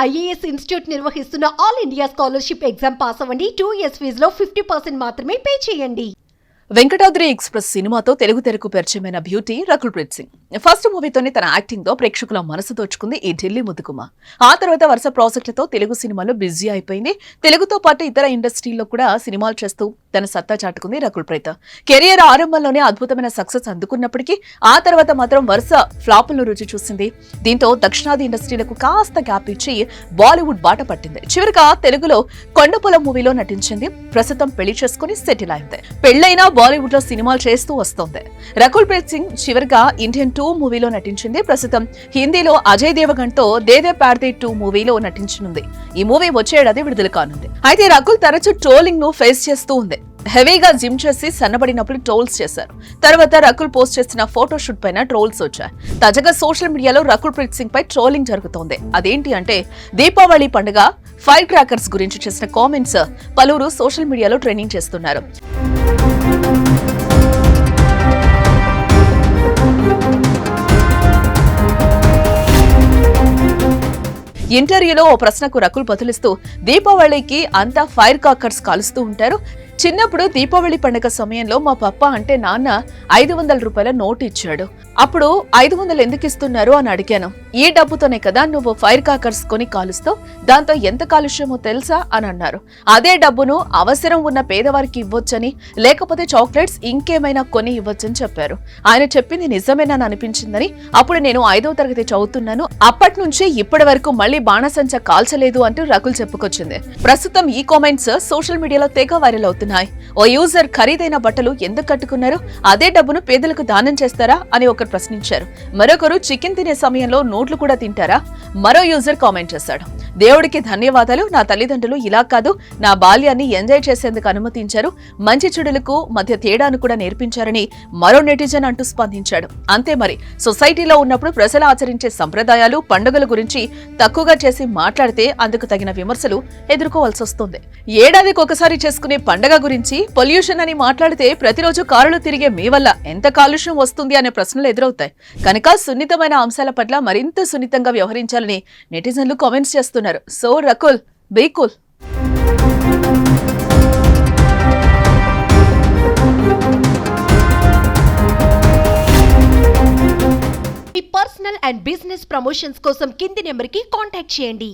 IAS institute నిర్వహిస్తున్న all India scholarship exam pass అవ్వండి. 2 years ఫీజులో 50% మాత్రమే పే చేయండి. వెంకటాద్రి ఎక్స్ప్రెస్ సినిమాతో తెలుగు తెరకు పరిచయమైన బ్యూటీ రకుల్ ప్రీత్ సింగ్. ఫస్ట్ మూవీతోనే తన యాక్టింగ్ తో ప్రేక్షకుల మనసు దోచుకుంది ఈ ఢిల్లీ ముద్దుగుమ్మ. ఆ తర్వాత వరుస ప్రాజెక్టులతో తెలుగు సినిమాలో బిజీ అయిపోయింది. తెలుగుతో పాటు ఇతర ఇండస్ట్రీల్లో కూడా సినిమాలు చేస్తూ తన సత్తా చాటుకుంది రకుల్ ప్రీత్. కెరియర్ ఆరంభంలోనే అద్భుతమైన సక్సెస్ అందుకున్నప్పటికీ ఆ తర్వాత మాత్రం వరుస ఫ్లాపులను రుచి చూసింది. దీంతో దక్షిణాది ఇండస్ట్రీలకు కాస్త గ్యాప్ ఇచ్చి బాలీవుడ్ బాట పట్టింది. చివరిగా తెలుగులో కొండపొలం మూవీలో నటించింది. ప్రస్తుతం పెళ్లి చేసుకుని సెటిల్ అయింది. పెళ్లైనా బాలీవుడ్ లో సినిమాలు చేస్తూ వస్తోంది. రకుల్ ప్రీత్ సింగ్ చివరిగా ఇండియన్ 2 మూవీలో నటించింది. ప్రస్తుతం హిందీలో అజయ్ దేవగన్ తో దేదే ప్యార్దే 2 మూవీలో నటించనుంది. ఈ మూవీ వచ్చే ఏడాది విడుదల కానుంది. అయితే రకుల్ తరచూ ట్రోలింగ్ ను ఫేస్ చేస్తూ ఉంది. హెవీగా జిమ్ చేసి సన్నబడినప్పుడు ట్రోల్స్ చేశారు. తర్వాత రకుల్ పోస్ట్ చేసిన ఫోటోషూట్ పైన ట్రోల్స్ వచ్చాయి. తాజాగా సోషల్ మీడియాలో రకుల్ ప్రీత్ సింగ్ పై ట్రోలింగ్ జరుగుతోంది. అదేంటి అంటే దీపావళి పండుగ ఫైర్ క్రాకర్స్ గురించి చేసిన కామెంట్స్ పలువురు సోషల్ మీడియాలో ట్రెండింగ్ చేస్తున్నారు. ఇంటర్వ్యూలో ఓ ప్రశ్నకు రకుల్ బదులిస్తూ దీపావళికి అంతా ఫైర్ క్రాకర్స్ కాలుస్తూ ఉంటారు. చిన్నప్పుడు దీపావళి పండుగ సమయంలో మా పప్ప అంటే నాన్న 500 రూపాయల నోటు ఇచ్చాడు. అప్పుడు 500 ఎందుకు ఇస్తున్నారు అని అడిగాను. ఈ డబ్బుతోనే కదా నువ్వు ఫైర్ క్రాకర్స్ కొని కాలుస్తావు, దాంతో ఎంత కాలుష్యమో తెలుసా అని అన్నారు. అదే డబ్బును అవసరం ఉన్న పేదవారికి ఇవ్వొచ్చని, లేకపోతే చాక్లెట్స్ ఇంకేమైనా కొని ఇవ్వొచ్చని చెప్పారు. ఆయన చెప్పింది నిజమేనని అనిపించిందని. అప్పుడు నేను 5వ తరగతి చదువుతున్నాను. అప్పటి నుంచి ఇప్పటి వరకు మళ్లీ బాణసంచ కాల్చలేదు అంటూ రకుల్ చెప్పుకొచ్చింది. ప్రస్తుతం ఈ కామెంట్స్ సోషల్ మీడియాలో తెగ వైరల్ అవుతున్నాయి. ఓ యూజర్ ఖరీదైన బట్టలు ఎందుకు కట్టుకున్నారు, అదే డబ్బును పేదలకు దానం చేస్తారా అని ఒకరు ప్రశ్నించారు. మరొకరు చికెన్ తినే సమయంలో నోట్లు కూడా తింటారా? మరో యూజర్ కామెంట్ చేశాడు. దేవుడికి ధన్యవాదాలు, నా తల్లిదండ్రులు ఇలా కాదు నా బాల్యాన్ని ఎంజాయ్ చేసేందుకు అనుమతించారు, మంచి చెడులకు మధ్య తేడాను కూడా నేర్పించారని మరో నెటిజన్ అంటూ స్పందించాడు. అంతే మరి, సొసైటీలో ఉన్నప్పుడు ప్రజలు ఆచరించే సంప్రదాయాలు పండుగల గురించి తక్కువగా చేసి మాట్లాడితే అందుకు తగిన విమర్శలు ఎదుర్కోవాల్సి వస్తుంది. ఏడాదికి ఒకసారి చేసుకునే పండగ గురించి పొల్యూషన్ అని మాట్లాడితే ప్రతిరోజు కారులు తిరిగే మీ వల్ల ఎంత కాలుష్యం వస్తుంది అనే ప్రశ్నలు ఎదురవుతాయి. కనుక సున్నితమైన అంశాల పట్ల మరింత సున్నితంగా వ్యవహరించాలని నెటిజన్లు కామెంట్స్ చేస్తున్నారు. So Rakul, be cool. మీ పర్సనల్ అండ్ బిజినెస్ ప్రమోషన్స్ కోసం కింది నెంబర్కి కాంటాక్ట్ చేయండి.